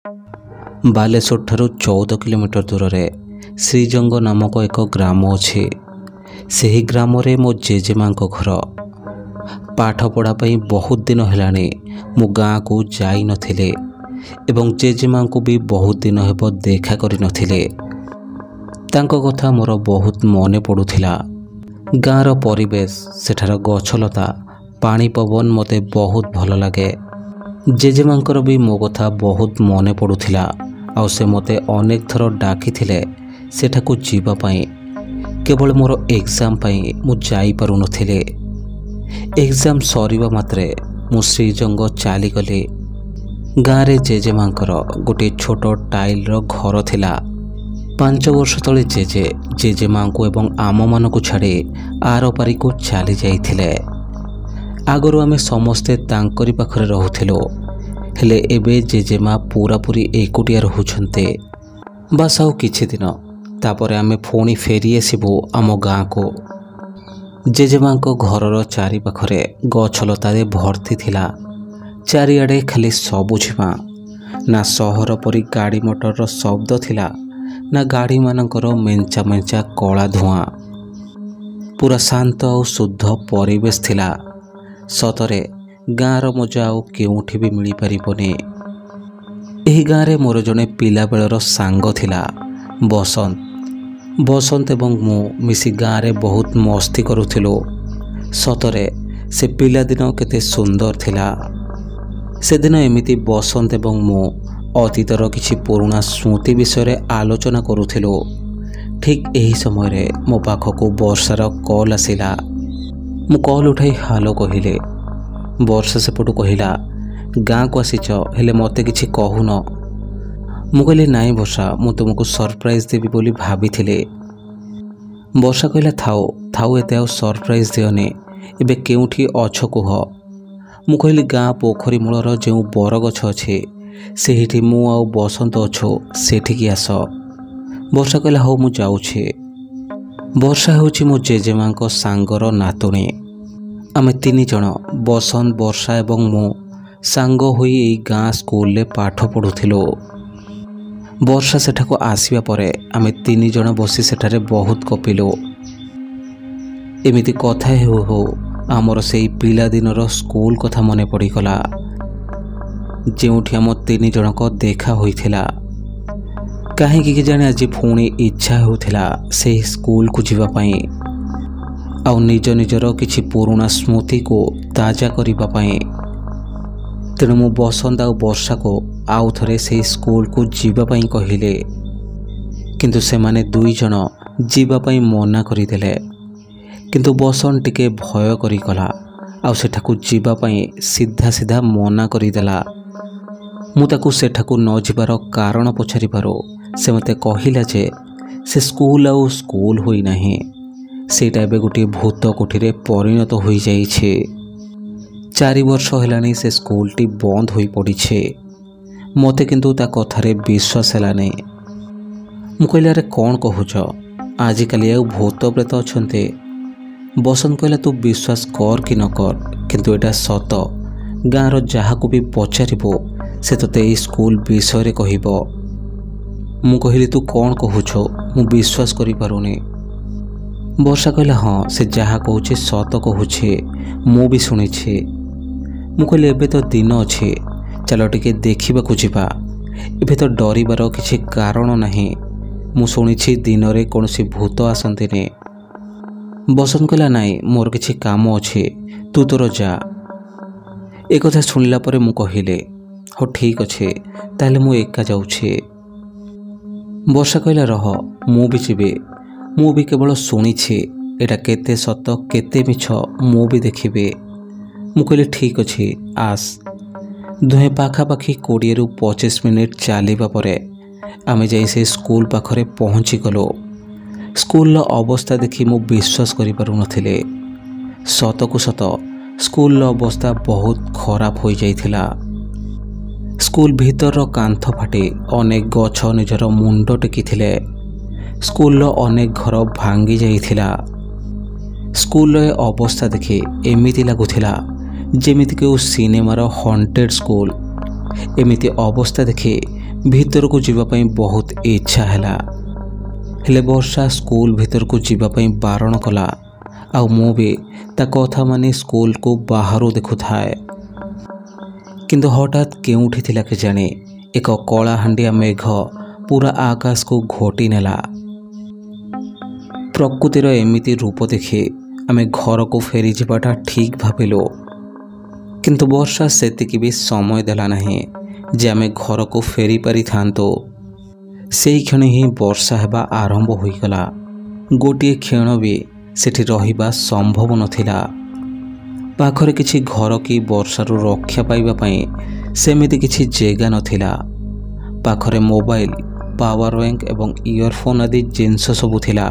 ବାଲେଶ୍ୱର ଠାରୁ 14 କିଲୋମିଟର ଦୂରରେ ଶ୍ରୀଜଙ୍ଗ ନାମକ ଏକ ଗ୍ରାମ ଅଛି। ସେହି ଗ୍ରାମରେ ମୋ ଜେଜେମାଙ୍କ ଘର। ପାଠ ପଢ଼ା ପାଇଁ ବହୁତ ଦିନ ହେଲାଣି ମୁଁ ଗାଁକୁ ଯାଇନଥିଲି ଏବଂ ଜେଜେମାଙ୍କୁ ବି ବହୁତ ଦିନ ହେବ ଦେଖା କରିନଥିଲି। ତାଙ୍କ କଥା ମୋର ବହୁତ ମନେ ପଡ଼ୁଥିଲା। ଗାଁର ପରିବେଶ, ସେଠାର ଗଛଲତା, ପାଣି ପବନ ମୋତେ ବହୁତ ଭଲ ଲାଗେ। ଜେଜେମାଙ୍କର ବି ମୋ କଥା ବହୁତ ମନେ ପଡ଼ୁଥିଲା ଆଉ ସେ ମୋତେ ଅନେକ ଥର ଡାକିଥିଲେ ସେଠାକୁ ଯିବା ପାଇଁ। କେବଳ ମୋର ଏକ୍ଜାମ୍ ପାଇଁ ମୁଁ ଯାଇପାରୁନଥିଲି। ଏକ୍ଜାମ୍ ସରିବା ମାତ୍ରେ ମୁଁ ଶ୍ରୀଜଙ୍ଗ ଚାଲିଗଲି। ଗାଁରେ ଜେଜେମାଙ୍କର ଗୋଟିଏ ଛୋଟ ଟାଇଲର ଘର ଥିଲା। 5 ବର୍ଷ ତଳେ ଜେଜେମାଙ୍କୁ ଏବଂ ଆମମାନଙ୍କୁ ଛାଡ଼ି ଆରପାରିକୁ ଚାଲି ଯାଇଥିଲେ। ଆଗରୁ ଆମେ ସମସ୍ତେ ତାଙ୍କରି ପାଖରେ ରହୁଥିଲୁ, ହେଲେ ଏବେ ଜେଜେମା ପୁରାପୁରି ଏକୁଟିଆ ରହୁଛନ୍ତି। ବାସ୍ ଆଉ କିଛି ଦିନ ତାପରେ ଆମେ ପୁଣି ଫେରି ଆସିବୁ ଆମ ଗାଁକୁ। ଜେଜେମାଙ୍କ ଘରର ଚାରିପାଖରେ ଗଛଲତାରେ ଭର୍ତ୍ତି ଥିଲା। ଚାରିଆଡ଼େ ଖାଲି ସବୁଜିମା। ନା ସହର ପରି ଗାଡ଼ି ମଟରର ଶବ୍ଦ ଥିଲା, ନା ଗାଡ଼ିମାନଙ୍କର ମେଞ୍ଚା ମେଞ୍ଚା କଳା ଧୂଆଁ। ପୁରା ଶାନ୍ତ ଆଉ ଶୁଦ୍ଧ ପରିବେଶ ଥିଲା। ସତରେ ଗାଁର ମଜା ଆଉ କେଉଁଠି ବି ମିଳିପାରିବନି। ଏହି ଗାଁରେ ମୋର ଜଣେ ପିଲାବେଳର ସାଙ୍ଗ ଥିଲା, ବସନ୍ତ। ବସନ୍ତ ଏବଂ ମୁଁ ମିଶି ଗାଁରେ ବହୁତ ମସ୍ତି କରୁଥିଲୁ। ସତରେ ସେ ପିଲାଦିନ କେତେ ସୁନ୍ଦର ଥିଲା। ସେଦିନ ଏମିତି ବସନ୍ତ ଏବଂ ମୁଁ ଅତୀତର କିଛି ପୁରୁଣା ସ୍ମୃତି ବିଷୟରେ ଆଲୋଚନା କରୁଥିଲୁ। ଠିକ୍ ଏହି ସମୟରେ ମୋ ପାଖକୁ ବର୍ଷାର କଲ୍ ଆସିଲା। ମୁଁ କଲ୍ ଉଠାଇ ହାଲୋ କହିଲି। ବର୍ଷା ସେପଟୁ କହିଲା, ଗାଁକୁ ଆସିଛ ହେଲେ ମୋତେ କିଛି କହୁନ। ମୁଁ କହିଲି, ନାଇଁ ବର୍ଷା, ମୁଁ ତୁମକୁ ସରପ୍ରାଇଜ୍ ଦେବି ବୋଲି ଭାବିଥିଲି। ବର୍ଷା କହିଲା, ଥାଉ ଏତେ ଆଉ ସରପ୍ରାଇଜ୍ ଦିଅନି, ଏବେ କେଉଁଠି ଅଛ କୁହ। ମୁଁ କହିଲି, ଗାଁ ପୋଖରୀ ମୂଳର ଯେଉଁ ବରଗଛ ଅଛି ସେହିଠି ମୁଁ ଆଉ ବସନ୍ତ ଅଛୁ, ସେଠିକି ଆସ। ବର୍ଷା କହିଲା, ହଉ ମୁଁ ଯାଉଛି। ବର୍ଷା ହେଉଛି ମୋ ଜେଜେମାଙ୍କ ସାଙ୍ଗର ନାତୁଣୀ। ଆମେ 3 ଜଣ, ବସନ୍ତ, ବର୍ଷା ଏବଂ ମୁଁ, ସାଙ୍ଗ ହୋଇ ଏଇ ଗାଁ ସ୍କୁଲରେ ପାଠ ପଢ଼ୁଥିଲୁ। ବର୍ଷା ସେଠାକୁ ଆସିବା ପରେ ଆମେ 3 ଜଣ ବସି ସେଠାରେ ବହୁତ ଗପିଲୁ। ଏମିତି କଥା ହେଉ ହେଉ ଆମର ସେଇ ପିଲାଦିନର ସ୍କୁଲ କଥା ମନେ ପଡ଼ିଗଲା, ଯେଉଁଠି ଆମ 3 ଜଣଙ୍କ ଦେଖା ହୋଇଥିଲା। କାହିଁକି କେଜାଣି ଆଜି ପୁଣି ଇଚ୍ଛା ହେଉଥିଲା ସେହି ସ୍କୁଲକୁ ଯିବା ପାଇଁ ଆଉ ନିଜ ନିଜର କିଛି ପୁରୁଣା ସ୍ମୃତିକୁ ତାଜା କରିବା ପାଇଁ। ତେଣୁ ମୁଁ ବସନ୍ତ ଆଉ ବର୍ଷାକୁ ଆଉ ଥରେ ସେହି ସ୍କୁଲକୁ ଯିବା ପାଇଁ କହିଲି, କିନ୍ତୁ ସେମାନେ 2 ଜଣ ଯିବା ପାଇଁ ମନା କରିଦେଲେ। କିନ୍ତୁ ବସନ୍ତ ଟିକେ ଭୟ କରିଗଲା ଆଉ ସେଠାକୁ ଯିବା ପାଇଁ ସିଧା ମନା କରିଦେଲା। ମୁଁ ତାକୁ ସେଠାକୁ ନ ଯିବାର କାରଣ ପଚାରିବାରୁ ସେ ମୋତେ କହିଲା ଯେ ସେ ସ୍କୁଲ ଆଉ ସ୍କୁଲ ହୋଇନାହିଁ, ସେଇଟା ଏବେ ଗୋଟିଏ ଭୂତ କୋଠିରେ ପରିଣତ ହୋଇଯାଇଛି। 4 ବର୍ଷ ହେଲାଣି ସେ ସ୍କୁଲଟି ବନ୍ଦ ହୋଇପଡ଼ିଛି। ମୋତେ କିନ୍ତୁ ତା କଥାରେ ବିଶ୍ୱାସ ହେଲାନି। ମୁଁ କହିଲି, ଆରେ କ'ଣ କହୁଛ, ଆଜିକାଲି ଆଉ ଭୂତ ପ୍ରେତ ଅଛନ୍ତି? ବସନ୍ତ କହିଲା, ତୁ ବିଶ୍ୱାସ କର କି ନ କର, କିନ୍ତୁ ଏଇଟା ସତ। ଗାଁର ଯାହାକୁ ବି ପଚାରିବୁ ସେ ତୋତେ ଏଇ ସ୍କୁଲ ବିଷୟରେ କହିବ। ମୁଁ କହିଲି, ତୁ କ'ଣ କହୁଛୁ, ମୁଁ ବିଶ୍ୱାସ କରିପାରୁନି। ବର୍ଷା କହିଲା, ହଁ, ସେ ଯାହା କହୁଛି ସତ କହୁଛି, ମୁଁ ବି ଶୁଣିଛି। ମୁଁ କହିଲି, ଏବେ ତ ଦିନ ଅଛି, ଚାଲ ଟିକେ ଦେଖିବାକୁ ଯିବା। ଏବେ ତ ଡରିବାର କିଛି କାରଣ ନାହିଁ। ମୁଁ ଶୁଣିଛି ଦିନରେ କୌଣସି ଭୂତ ଆସନ୍ତିନି। ବସନ୍ତ କହିଲା, ନାଇଁ, ମୋର କିଛି କାମ ଅଛି, ତୁ ତୋର ଯା। ଏକଥା ଶୁଣିଲା ପରେ ମୁଁ କହିଲି, ହଉ ଠିକ୍ ଅଛି, ତାହେଲେ ମୁଁ ଏକା ଯାଉଛି। ବର୍ଷା କହିଲା, ରହ, ମୁଁ ବି ଯିବି। ମୁଁ ବି କେବଳ ଶୁଣିଛି, ଏଇଟା କେତେ ସତ କେତେ ମିଛ ମୁଁ ବି ଦେଖିବି। ମୁଁ କହିଲି, ଠିକ୍ ଅଛି, ଆସ। ଦୁହେଁ ପାଖାପାଖି 20ରୁ 25 ମିନିଟ୍ ଚାଲିବା ପରେ ଆମେ ଯାଇ ସେ ସ୍କୁଲ ପାଖରେ ପହଞ୍ଚିଗଲୁ। ସ୍କୁଲର ଅବସ୍ଥା ଦେଖି ମୁଁ ବିଶ୍ୱାସ କରିପାରୁନଥିଲି। ସତକୁ ସତ ସ୍କୁଲର ଅବସ୍ଥା ବହୁତ ଖରାପ ହୋଇଯାଇଥିଲା। ସ୍କୁଲ ଭିତରର କାନ୍ଥ ଫାଟି ଅନେକ ଗଛ ନିଜର ମୁଣ୍ଡ ଟେକିଥିଲେ। ସ୍କୁଲର ଅନେକ ଘର ଭାଙ୍ଗି ଯାଇଥିଲା। ସ୍କୁଲର ଏ ଅବସ୍ଥା ଦେଖି ଏମିତି ଲାଗୁଥିଲା ଯେମିତି କେଉଁ ସିନେମାର ହଣ୍ଟେଡ୍ ସ୍କୁଲ। ଏମିତି ଅବସ୍ଥା ଦେଖି ଭିତରକୁ ଯିବା ପାଇଁ ବହୁତ ଇଚ୍ଛା ହେଲା, ହେଲେ ବର୍ଷା ସ୍କୁଲ ଭିତରକୁ ଯିବା ପାଇଁ ବାରଣ କଲା। ଆଉ ମୁଁ ବି ତା କଥା ମାନି ସ୍କୁଲକୁ ବାହାରୁ ଦେଖୁଥାଏ। କିନ୍ତୁ ହଠାତ୍ କେଉଁଠି ଥିଲା କେଜାଣି ଏକ କଳାହାଣ୍ଡିଆ ମେଘ ପୁରା ଆକାଶକୁ ଘୋଟି ନେଲା। ପ୍ରକୃତିର ଏମିତି ରୂପ ଦେଖି ଆମେ ଘରକୁ ଫେରିଯିବାଟା ଠିକ୍ ଭାବିଲୁ। କିନ୍ତୁ ବର୍ଷା ସେତିକି ବି ସମୟ ଦେଲା ନାହିଁ ଯେ ଆମେ ଘରକୁ ଫେରି ପାରିଥାନ୍ତୁ। ସେଇ କ୍ଷଣ ହିଁ ବର୍ଷା ହେବା ଆରମ୍ଭ ହୋଇଗଲା। ଗୋଟିଏ କ୍ଷଣ ବି ସେଠି ରହିବା ସମ୍ଭବ ନଥିଲା। ପାଖରେ କିଛି ଘର କି ବର୍ଷାରୁ ରକ୍ଷା ପାଇବା ପାଇଁ ସେମିତି କିଛି ଜାଗା ନଥିଲା। ପାଖରେ ମୋବାଇଲ, ପାୱାର ବ୍ୟାଙ୍କ ଏବଂ ଇୟରଫୋନ୍ ଆଦି ଜିନିଷ ସବୁ ଥିଲା।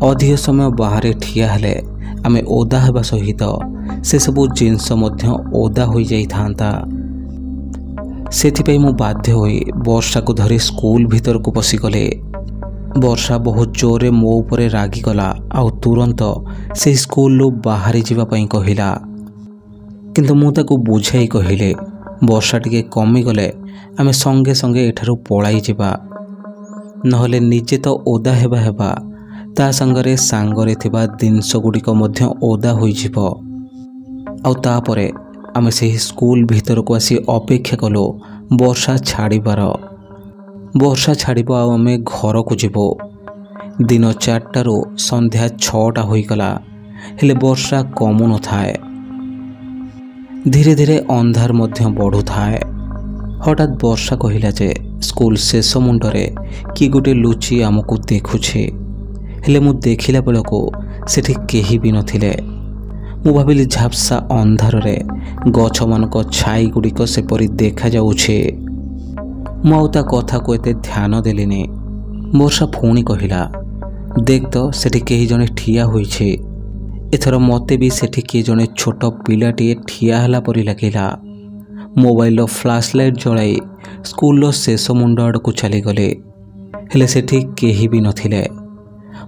ଅଧିକ ସମୟ ବାହାରେ ଠିଆ ହେଲେ ଆମେ ଓଦା ହେବା ସହିତ ସେସବୁ ଜିନିଷ ମଧ୍ୟ ଓଦା ହୋଇଯାଇଥାନ୍ତା। ସେଥିପାଇଁ ମୁଁ ବାଧ୍ୟ ହୋଇ ବର୍ଷାକୁ ଧରି ସ୍କୁଲ ଭିତରକୁ ପଶିଗଲି। ବର୍ଷା ବହୁତ ଜୋରରେ ମୋ ଉପରେ ରାଗିଗଲା ଆଉ ତୁରନ୍ତ ସେହି ସ୍କୁଲରୁ ବାହାରି ଯିବା ପାଇଁ କହିଲା। କିନ୍ତୁ ମୁଁ ତାକୁ ବୁଝାଇ କହିଲି, ବର୍ଷା ଟିକେ କମିଗଲେ ଆମେ ସଙ୍ଗେ ସଙ୍ଗେ ଏଠାରୁ ପଳାଇ ଯିବା, ନହେଲେ ନିଜେ ତ ଓଦା ହେବା ତା ସାଙ୍ଗରେ ଥିବା ଜିନିଷ ଗୁଡ଼ିକ ମଧ୍ୟ ଓଦା ହୋଇଯିବ। ଆଉ ତାପରେ ଆମେ ସେହି ସ୍କୁଲ ଭିତରକୁ ଆସି ଅପେକ୍ଷା କଲୁ ବର୍ଷା ଛାଡ଼ିବାର। ବର୍ଷା ଛାଡ଼ିବ ଆଉ ଆମେ ଘରକୁ ଯିବୁ। ଦିନ 4ଟାରୁ ସନ୍ଧ୍ୟା 6ଟା ହୋଇଗଲା, ହେଲେ ବର୍ଷା କମୁନଥାଏ। ଧୀରେ ଧୀରେ ଅନ୍ଧାର ମଧ୍ୟ ବଢ଼ୁଥାଏ। ହଠାତ୍ ବର୍ଷା କହିଲା ଯେ ସ୍କୁଲ ଶେଷ ମୁଣ୍ଡରେ କିଏ ଗୋଟିଏ ଲୁଚି ଆମକୁ ଦେଖୁଛି। ହେଲେ ମୁଁ ଦେଖିଲା ବେଳକୁ ସେଠି କେହି ବି ନଥିଲେ। ମୁଁ ଭାବିଲି ଝାପ୍ସା ଅନ୍ଧାରରେ ଗଛମାନଙ୍କ ଛାଇ ଗୁଡ଼ିକ ସେପରି ଦେଖାଯାଉଛି। ମୁଁ ଆଉ ତା କଥାକୁ ଏତେ ଧ୍ୟାନ ଦେଲିନି। ବର୍ଷା ପୁଣି କହିଲା, ଦେଖ ତ ସେଠି କେହି ଜଣେ ଠିଆ ହୋଇଛି। ଏଥର ମୋତେ ବି ସେଠି କିଏ ଜଣେ ଛୋଟ ପିଲାଟିଏ ଠିଆ ହେଲା ପରି ଲାଗିଲା। ମୋବାଇଲର ଫ୍ଲାସ୍ ଲାଇଟ୍ ଜଳାଇ ସ୍କୁଲର ଶେଷ ମୁଣ୍ଡ ଆଡ଼କୁ ଚାଲିଗଲି, ହେଲେ ସେଠି କେହି ବି ନଥିଲେ।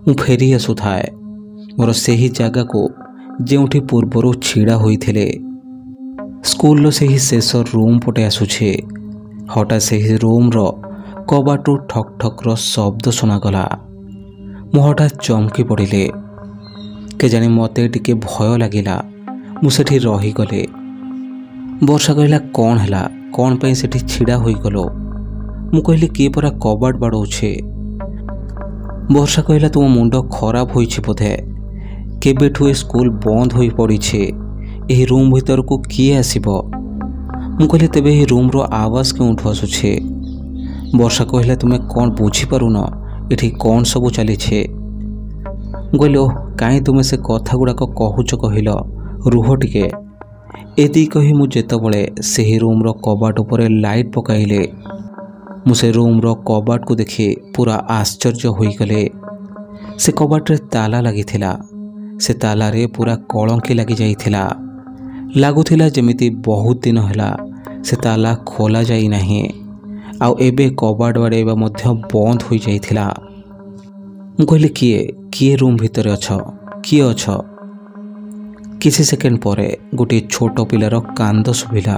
ମୁଁ ଫେରି ଆସୁଥାଏ ମୋର ସେହି ଜାଗାକୁ ଯେଉଁଠି ପୂର୍ବରୁ ଛିଡ଼ା ହୋଇଥିଲେ। ସ୍କୁଲର ସେହି ଶେଷ ରୁମ୍ ପଟେ ଆସୁଛି। ହଠାତ୍ ସେହି ରୁମ୍ର କବାଟରୁ ଠକ୍ ଠକ୍ର ଶବ୍ଦ ଶୁଣାଗଲା। ମୁଁ ହଠାତ୍ ଚମକି ପଡ଼ିଲି। କେଜାଣି ମୋତେ ଟିକେ ଭୟ ଲାଗିଲା। ମୁଁ ସେଠି ରହିଗଲି। ବର୍ଷା କହିଲା, କ'ଣ ହେଲା, କ'ଣ ପାଇଁ ସେଠି ଛିଡ଼ା ହୋଇଗଲ? ମୁଁ କହିଲି, କିଏ ପରା କବାଟ ବାଡ଼ଉଛି। ବର୍ଷା କହିଲା, ତୁମ ମୁଣ୍ଡ ଖରାପ ହୋଇଛି ବୋଧେ। କେବେଠୁ ଏ ସ୍କୁଲ ବନ୍ଦ ହୋଇ ପଡ଼ିଛି। ଏହି ରୁମ୍ ଭିତରକୁ କିଏ ଆସିବ? ମୁଁ କହିଲି, ତେବେ ଏହି ରୁମ୍ର ଆୱାଜ କେଉଁଠୁ ଆସୁଛି? ବର୍ଷା କହିଲା, ତୁମେ କ'ଣ ବୁଝିପାରୁନ ଏଠି କ'ଣ ସବୁ ଚାଲିଛି? ମୁଁ କହିଲି, ଓହ, କାହିଁ ତୁମେ ସେ କଥା ଗୁଡ଼ାକ କହୁଛ କହିଲ, ରୁହ ଟିକେ। ଏତିକି କହି ମୁଁ ଯେତେବେଳେ ସେହି ରୁମ୍ର କବାଟ ଉପରେ ଲାଇଟ୍ ପକାଇଲି, ମୁଁ ସେ ରୁମ୍ର କବାଟକୁ ଦେଖି ପୁରା ଆଶ୍ଚର୍ଯ୍ୟ ହୋଇଗଲି। ସେ କବାଟରେ ତାଲା ଲାଗିଥିଲା। ସେ ତାଲାରେ ପୁରା କଳଙ୍କି ଲାଗିଯାଇଥିଲା। ଲାଗୁଥିଲା ଯେମିତି ବହୁତ ଦିନ ହେଲା ସେ ତାଲା ଖୋଲା ଯାଇନାହିଁ। ଆଉ ଏବେ କବାଟ ବାଡ଼େଇବା ମଧ୍ୟ ବନ୍ଦ ହୋଇଯାଇଥିଲା। ମୁଁ କହିଲି, କିଏ ରୁମ୍ ଭିତରେ ଅଛ? କିଏ ଅଛ? କିଛି ସେକେଣ୍ଡ ପରେ ଗୋଟିଏ ଛୋଟ ପିଲାର କାନ୍ଦ ଶୁଭିଲା।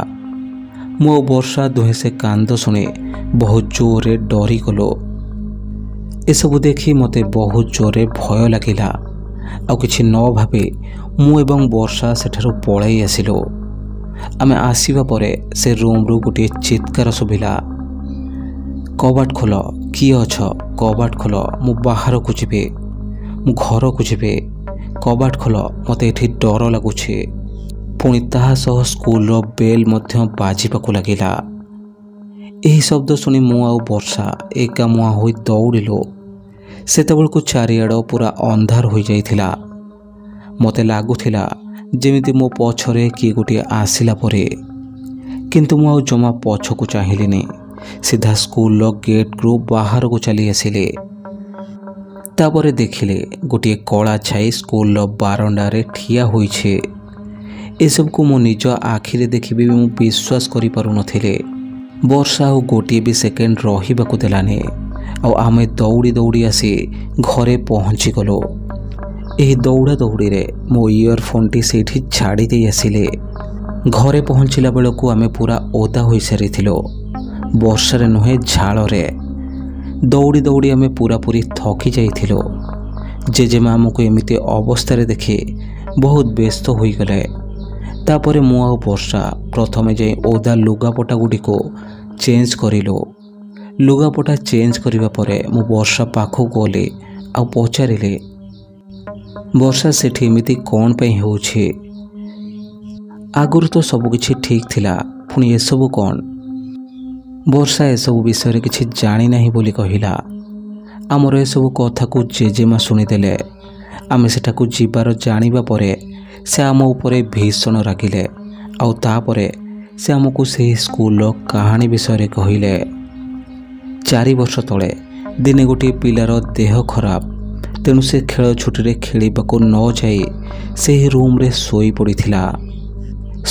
ମୁଁ ଆଉ ବର୍ଷା ଦୁହେଁ ସେ କାନ୍ଦ ଶୁଣି ବହୁତ ଜୋରରେ ଡରିଗଲୁ। ଏସବୁ ଦେଖି ମୋତେ ବହୁତ ଜୋରରେ ଭୟ ଲାଗିଲା। ଆଉ କିଛି ନ ଭାବି ମୁଁ ଏବଂ ବର୍ଷା ସେଠାରୁ ପଳାଇ ଆସିଲୁ। ଆମେ ଆସିବା ପରେ ସେ ରୁମ୍ରୁ ଗୋଟିଏ ଚିତ୍କାର ଶୁଭିଲା, କବାଟ ଖୋଲ, କିଏ ଅଛ? କବାଟ ଖୋଲ, ମୁଁ ବାହାରକୁ ଯିବି, ମୁଁ ଘରକୁ ଯିବି, କବାଟ ଖୋଲ, ମୋତେ ଏଠି ଡର ଲାଗୁଛି। ପୁଣି ତାହା ସହ ସ୍କୁଲର ବେଲ୍ ମଧ୍ୟ ବାଜିବାକୁ ଲାଗିଲା। ଏହି ଶବ୍ଦ ଶୁଣି ମୁଁ ଆଉ ବର୍ଷା ଏକାମୁହାଁ ହୋଇ ଦୌଡ଼ିଲୁ। ସେତେବେଳକୁ ଚାରିଆଡ଼ ପୁରା ଅନ୍ଧାର ହୋଇଯାଇଥିଲା। ମୋତେ ଲାଗୁଥିଲା ଯେମିତି ମୋ ପଛରେ କିଏ ଗୋଟିଏ ଆସିଲା ପରେ। କିନ୍ତୁ ମୁଁ ଆଉ ଜମା ପଛକୁ ଚାହିଁଲିନି। ସିଧା ସ୍କୁଲର ଗେଟ୍ରୁ ବାହାରକୁ ଚାଲି ଆସିଲି। ତାପରେ ଦେଖିଲି ଗୋଟିଏ କଳା ଛାଇ ସ୍କୁଲର ବାରଣ୍ଡାରେ ଠିଆ ହୋଇଛି। ଏସବୁକୁ ମୁଁ ନିଜ ଆଖିରେ ଦେଖିବି ମୁଁ ବିଶ୍ୱାସ କରିପାରୁନଥିଲି। ବର୍ଷା ଆଉ ଗୋଟିଏ ବି ସେକେଣ୍ଡ ରହିବାକୁ ଦେଲାନି। ଆଉ ଆମେ ଦୌଡ଼ି ଦୌଡ଼ି ଆସି ଘରେ ପହଞ୍ଚିଗଲୁ। ଏହି ଦୌଡ଼ା ଦୌଡ଼ିରେ ମୋ ଇୟରଫୋନ୍ଟି ସେଇଠି ଛାଡ଼ି ଦେଇ ଆସିଲି। ଘରେ ପହଞ୍ଚିଲା ବେଳକୁ ଆମେ ପୁରା ଓଦା ହୋଇସାରିଥିଲୁ। ବର୍ଷାରେ ନୁହେଁ ଝାଳରେ ଦୌଡ଼ି ଦୌଡ଼ି ଆମେ ପୁରାପୁରି ଥକି ଯାଇଥିଲୁ। ଜେଜେମା ଆମକୁ ଏମିତି ଅବସ୍ଥାରେ ଦେଖି ବହୁତ ବ୍ୟସ୍ତ ହୋଇଗଲେ। ତାପରେ ମୁଁ ଆଉ ବର୍ଷା ପ୍ରଥମେ ଯାଇ ଓଦା ଲୁଗାପଟା ଗୁଡ଼ିକୁ ଚେଞ୍ଜ କରିଲୁ। ଲୁଗାପଟା ଚେଞ୍ଜ କରିବା ପରେ ମୁଁ ବର୍ଷା ପାଖକୁ ଗଲି ଆଉ ପଚାରିଲି, ବର୍ଷା ସେଠି ଏମିତି କ'ଣ ପାଇଁ ହେଉଛି? ଆଗରୁ ତ ସବୁକିଛି ଠିକ୍ ଥିଲା, ପୁଣି ଏସବୁ କ'ଣ? ବର୍ଷା ଏସବୁ ବିଷୟରେ କିଛି ଜାଣିନାହିଁ ବୋଲି କହିଲା। ଆମର ଏସବୁ କଥାକୁ ଜେଜେମା ଶୁଣିଦେଲେ। ଆମେ ସେଠାକୁ ଯିବାର ଜାଣିବା ପରେ ସେ ଆମ ଉପରେ ଭୀଷଣ ରାଗିଲେ। ଆଉ ତାପରେ ସେ ଆମକୁ ସେହି ସ୍କୁଲର କାହାଣୀ ବିଷୟରେ କହିଲେ। 4 ବର୍ଷ ତଳେ ଦିନେ ଗୋଟିଏ ପିଲାର ଦେହ ଖରାପ, ତେଣୁ ସେ ଖେଳ ଛୁଟିରେ ଖେଳିବାକୁ ନ ଯାଇ ସେହି ରୁମ୍ରେ ଶୋଇ ପଡ଼ିଥିଲା।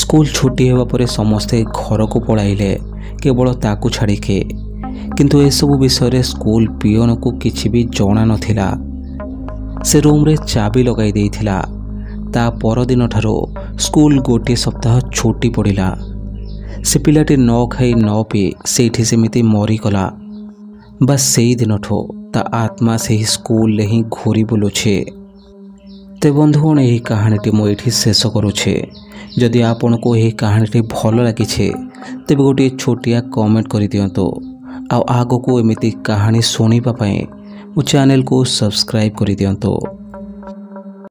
ସ୍କୁଲ ଛୁଟି ହେବା ପରେ ସମସ୍ତେ ଘରକୁ ପଳାଇଲେ, କେବଳ ତାକୁ ଛାଡ଼ିକି। କିନ୍ତୁ ଏସବୁ ବିଷୟରେ ସ୍କୁଲ ପିଅନକୁ କିଛି ବି ଜଣା ନଥିଲା। ସେ ରୁମ୍ରେ ଚାବି ଲଗାଇ ଦେଇଥିଲା। ତା ପରଦିନ ଠାରୁ ସ୍କୁଲ ଗୋଟିଏ ସପ୍ତାହ ଛୁଟି ପଡ଼ିଲା। ସେ ପିଲାଟି ନ ଖାଇ ନ ପିଇ ସେଇଠି ସେମିତି ମରିଗଲା। ବାସ୍ ସେଇ ଦିନଠୁ ତା ଆତ୍ମା ସେହି ସ୍କୁଲରେ ହିଁ ଘୁରି ବୁଲୁଛି। ତ ବନ୍ଧୁଗଣ, ଏହି କାହାଣୀଟି ମୁଁ ଏଇଠି ଶେଷ କରୁଛି। ଯଦି ଆପଣଙ୍କୁ ଏହି କାହାଣୀଟି ଭଲ ଲାଗିଛି ତେବେ ଗୋଟିଏ ଛୋଟିଆ କମେଣ୍ଟ କରିଦିଅନ୍ତୁ। ଆଉ ଆଗକୁ ଏମିତି କାହାଣୀ ଶୁଣିବା ପାଇଁ ମୋ ଚ୍ୟାନେଲକୁ ସବସ୍କ୍ରାଇବ୍ କରିଦିଅନ୍ତୁ।